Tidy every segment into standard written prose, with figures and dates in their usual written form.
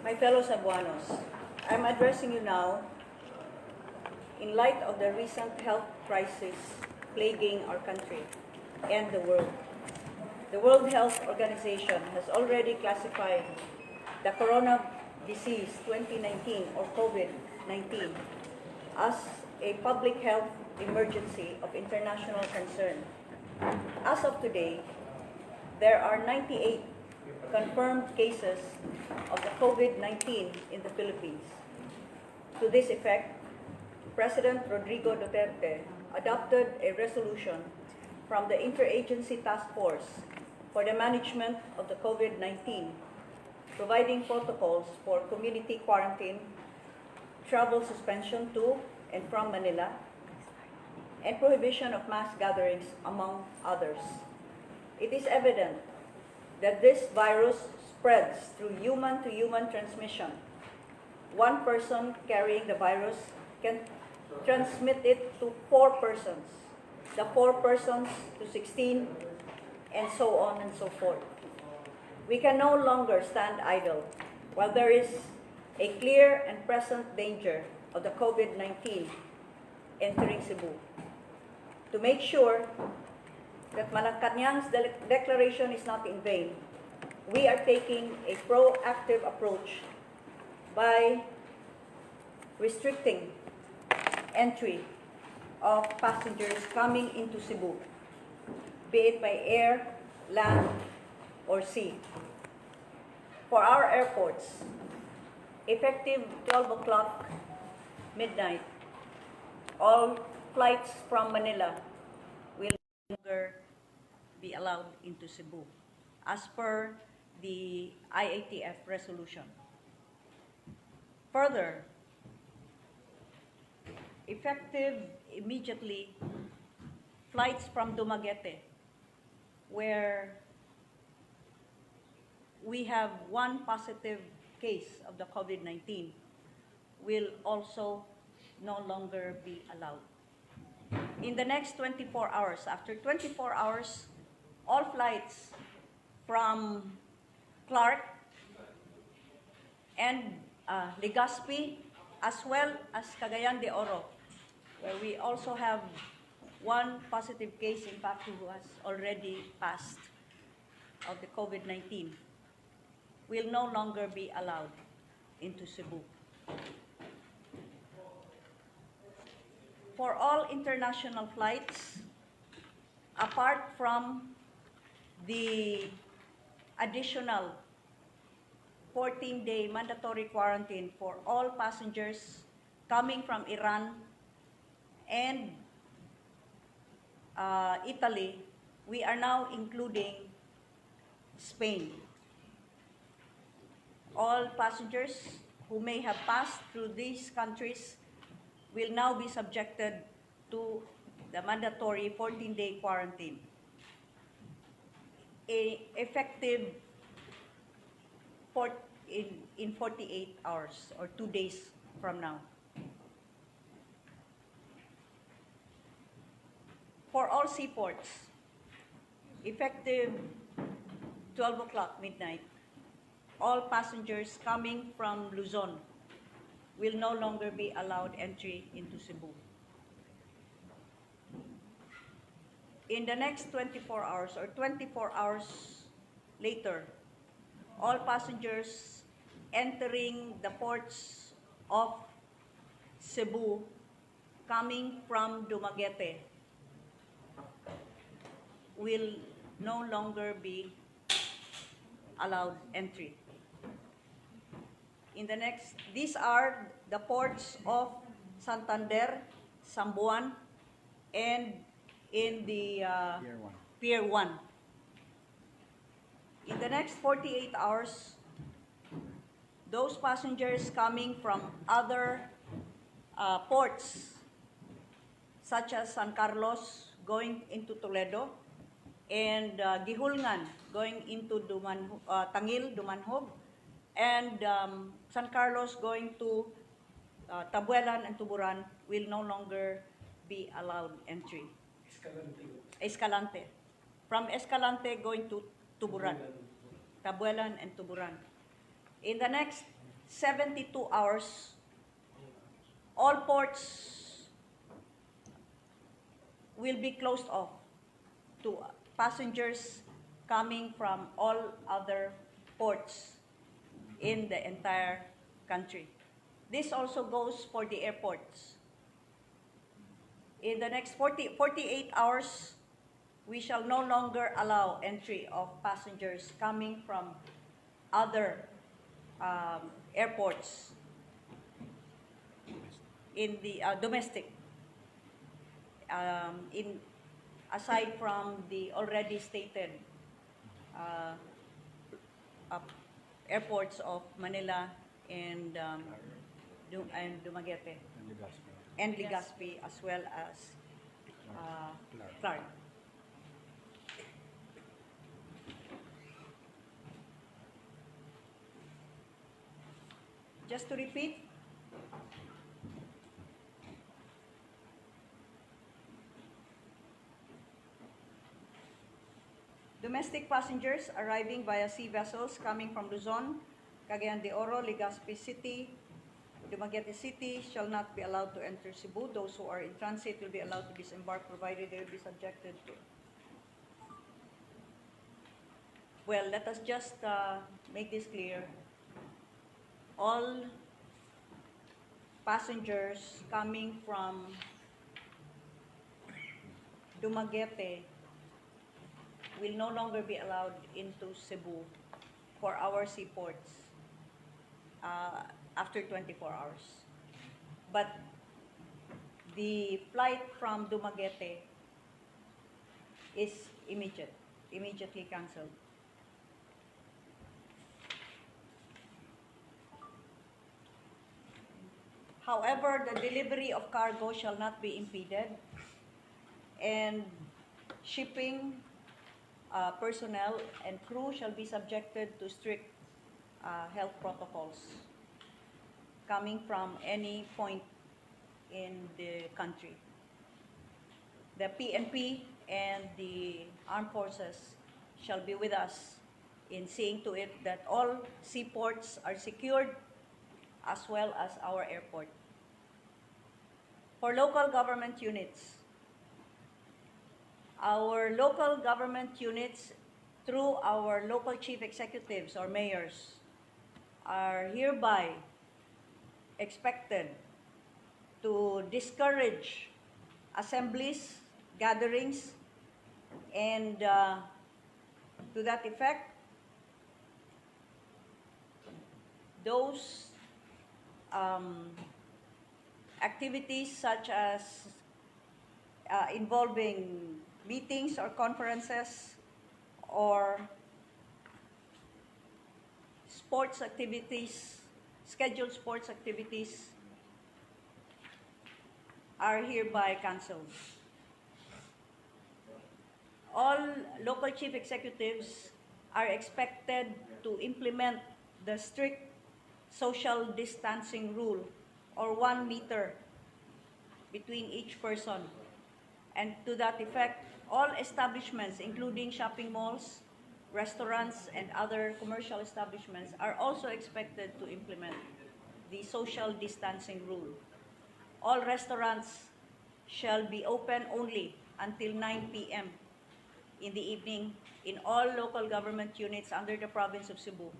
My fellow Cebuanos, I'm addressing you now in light of the recent health crisis plaguing our country and the world. The World Health Organization has already classified the corona disease 2019 or COVID-19 as a public health emergency of international concern. As of today, there are 98 confirmed cases of the COVID-19 in the Philippines. To this effect, President Rodrigo Duterte adopted a resolution from the Interagency Task Force for the Management of the COVID-19, providing protocols for community quarantine, travel suspension to and from Manila, and prohibition of mass gatherings, among others. It is evident that this virus spreads through human-to-human transmission. One person carrying the virus can transmit it to 4 persons, the 4 persons to 16, and so on and so forth. We can no longer stand idle while there is a clear and present danger of the COVID-19 entering Cebu. To make sure that Malacanang's declaration is not in vain, we are taking a proactive approach by restricting entry of passengers coming into Cebu, be it by air, land, or sea. For our airports, effective 12 o'clock midnight, all flights from Manila will no longer be allowed into Cebu, as per the IATF resolution. Further, effective immediately, flights from Dumaguete, where we have 1 positive case of the COVID-19, will also no longer be allowed. In the next 24 hours, after 24 hours, all flights from Clark and Legazpi, as well as Cagayan de Oro, where we also have 1 positive case, in fact, who has already passed of the COVID-19, will no longer be allowed into Cebu. For all international flights, apart from the additional 14-day mandatory quarantine for all passengers coming from Iran and Italy, we are now including Spain. All passengers who may have passed through these countries will now be subjected to the mandatory 14-day quarantine, effective in 48 hours or 2 days from now. For all seaports, effective 12 o'clock midnight, all passengers coming from Luzon will no longer be allowed entry into Cebu. In the next 24 hours or 24 hours later, all passengers entering the ports of Cebu coming from Dumaguete will no longer be allowed entry. These are the ports of Santander, Sambuan, and in the Pier 1. In the next 48 hours, those passengers coming from other ports, such as San Carlos going into Toledo, and Gihulngan going into Tangil, Dumanhog, and San Carlos going to Tabuelan and Tuburan will no longer be allowed entry. Escalante. From Escalante going to Tuburan, Tabuelan and Tuburan. In the next 72 hours, all ports will be closed off to passengers coming from all other ports in the entire country. This also goes for the airports. In the next 48 hours, we shall no longer allow entry of passengers coming from other airports in the domestic, aside from the already stated airports of Manila and Dumaguete and Legazpi, as well as Clark. Just to repeat, domestic passengers arriving via sea vessels coming from Luzon, Cagayan de Oro, Legazpi City, Dumaguete City shall not be allowed to enter Cebu. Those who are in transit will be allowed to disembark, provided they will be subjected to. Well, let us just make this clear. All passengers coming from Dumaguete will no longer be allowed into Cebu for our seaports after 24 hours. But the flight from Dumaguete is immediately canceled. However, the delivery of cargo shall not be impeded, and shipping personnel and crew shall be subjected to strict health protocols coming from any point in the country. The PNP and the armed forces shall be with us in seeing to it that all seaports are secured, as well as our airport. For local government units, our local government units, through our local chief executives or mayors, are hereby expected to discourage assemblies, gatherings, and to that effect, those activities such as involving meetings or conferences or sports activities, scheduled sports activities, are hereby canceled. All local chief executives are expected to implement the strict social distancing rule, or 1 meter between each person. And to that effect, all establishments, including shopping malls, restaurants, and other commercial establishments, are also expected to implement the social distancing rule. All restaurants shall be open only until 9 p.m. in the evening in all local government units under the province of Cebu.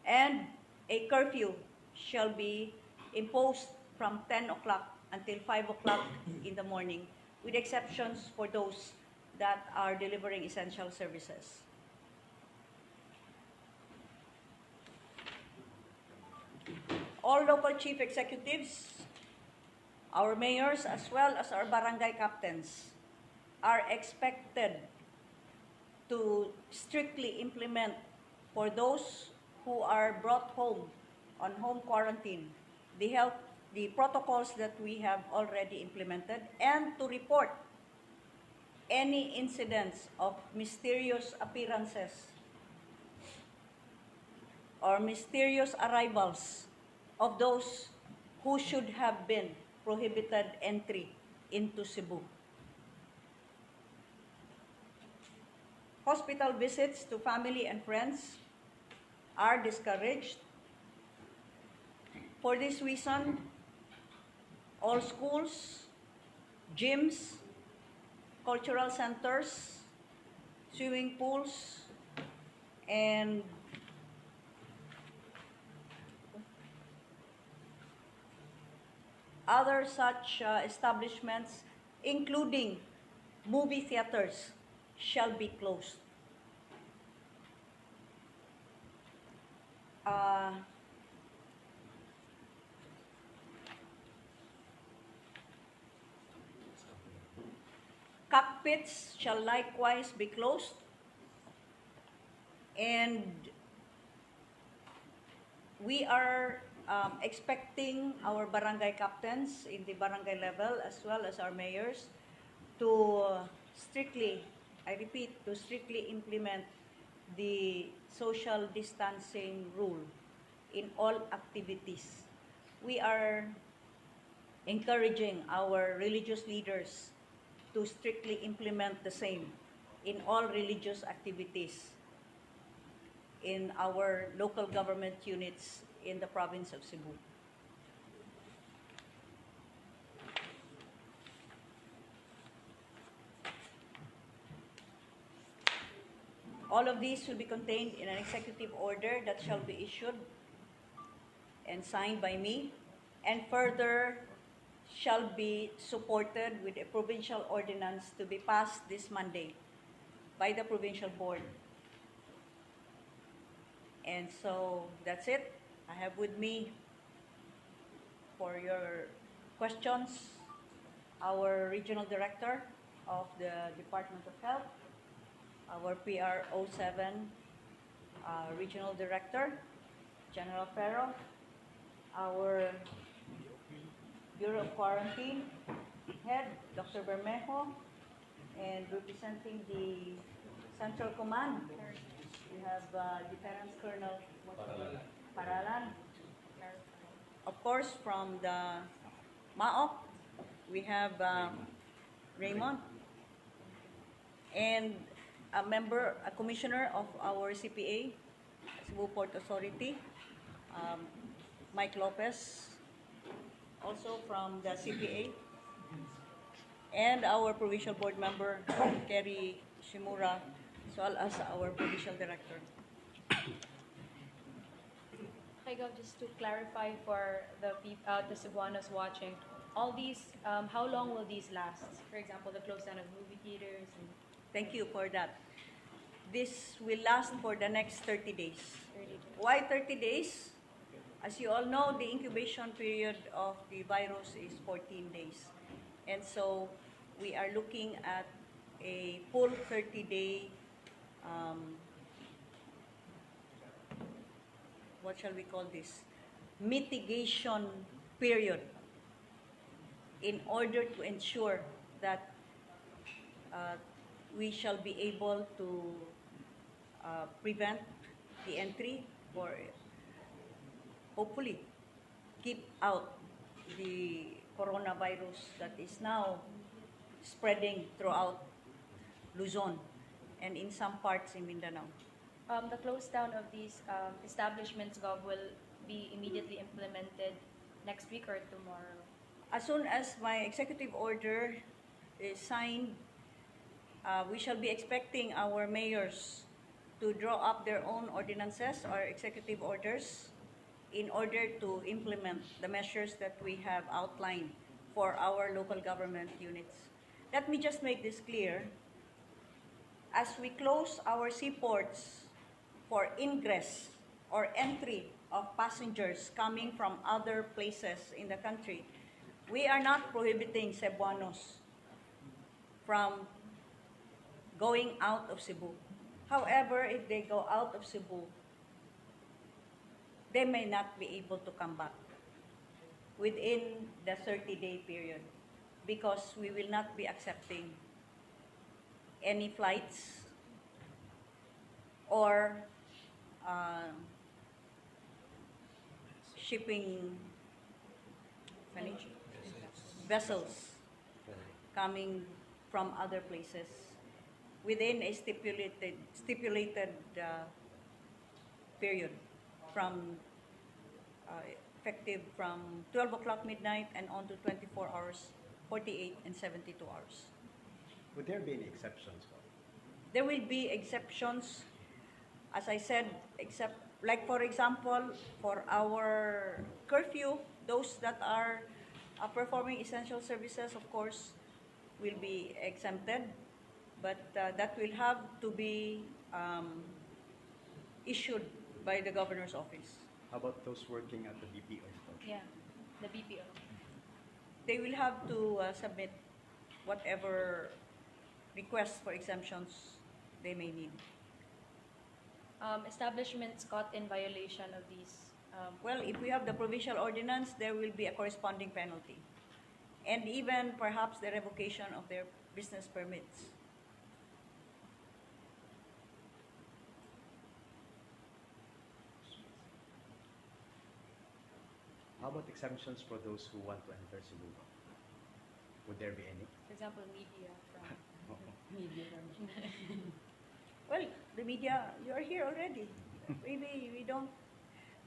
And a curfew shall be imposed from 10 o'clock until 5 o'clock in the morning, with exceptions for those that are delivering essential services. All local chief executives, our mayors, as well as our barangay captains, are expected to strictly implement, for those who are brought home on home quarantine, the protocols that we have already implemented, and to report any incidents of mysterious appearances or mysterious arrivals of those who should have been prohibited entry into Cebu. Hospital visits to family and friends are discouraged, For this reason, all schools, gyms, cultural centers, swimming pools, and other such establishments, including movie theaters, shall be closed. Cockpits shall likewise be closed, and we are expecting our barangay captains in the barangay level as well as our mayors to strictly, I repeat, to strictly implement the social distancing rule in all activities. We are encouraging our religious leaders to strictly implement the same in all religious activities in our local government units in the province of Cebu. All of these will be contained in an executive order that shall be issued and signed by me, and further shall be supported with a provincial ordinance to be passed this Monday by the provincial board. And so that's it. I have with me for your questions our regional director of the Department of Health, our PR07 regional director, General Ferro, our Bureau of Quarantine head, Dr. Bermejo, and representing the Central Command, we have Lieutenant Colonel Paralan. Of course, from the MAOC, we have Raymond, and a commissioner of our CPA, Cebu Port Authority, Mike Lopez, also from the CPA, and our provincial board member, Kerry Shimura, as well as our provincial director. Hi, Gov, just to clarify for the Cebuanos watching, all these, how long will these last? For example, the close down of movie theaters. Thank you for that. This will last for the next 30 days. 30 days. Why 30 days? As you all know, the incubation period of the virus is 14 days. And so we are looking at a full 30-day, what shall we call this? Mitigation period in order to ensure that we shall be able to prevent the entry or hopefully keep out the coronavirus that is now spreading throughout Luzon and in some parts in Mindanao. The close down of these establishments, Gov, will be immediately implemented next week or tomorrow? As soon as my executive order is signed, we shall be expecting our mayors to draw up their own ordinances or executive orders in order to implement the measures that we have outlined for our local government units. Let me just make this clear. As we close our seaports for ingress or entry of passengers coming from other places in the country, we are not prohibiting Cebuanos from going out of Cebu. However, if they go out of Cebu, they may not be able to come back within the 30-day period because we will not be accepting any flights or shipping vessels coming from other places within a stipulated period from effective from 12 o'clock midnight and on to 24 hours, 48 and 72 hours. Would there be any exceptions? There will be exceptions, as I said, except, like for example, for our curfew, those that are performing essential services, of course, will be exempted, but that will have to be issued by the governor's office. How about those working at the BPO? Yeah, the BPO. They will have to submit whatever requests for exemptions they may need. Establishments caught in violation of these. Well, if we have the provincial ordinance, there will be a corresponding penalty. And even perhaps the revocation of their business permits. How about exemptions for those who want to enter Cebu? Would there be any? For example, media from Well, the media, you are here already. Really, we don't.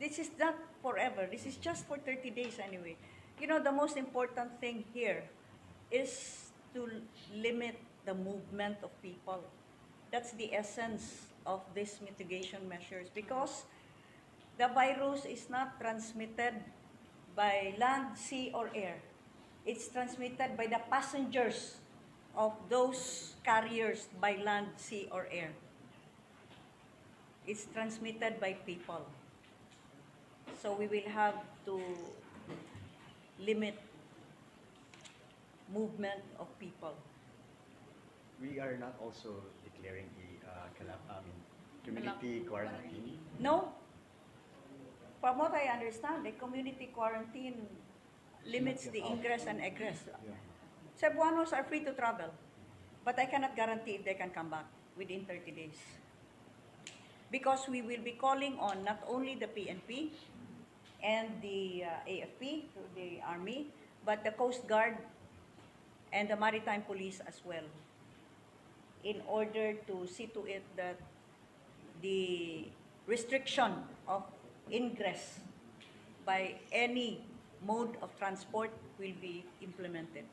This is not forever. This is just for 30 days anyway. You know, the most important thing here is to limit the movement of people. That's the essence of these mitigation measures, because the virus is not transmitted by land, sea, or air. It's transmitted by the passengers of those carriers by land, sea, or air. It's transmitted by people. So we will have to limit movement of people. We are not also declaring community quarantine. No. From what I understand, the community quarantine limits the ingress and egress. Cebuanos are free to travel, but I cannot guarantee if they can come back within 30 days. Because we will be calling on not only the PNP and the AFP, through the Army, but the Coast Guard and the Maritime Police as well, in order to see to it that the restriction of ingress by any mode of transport will be implemented.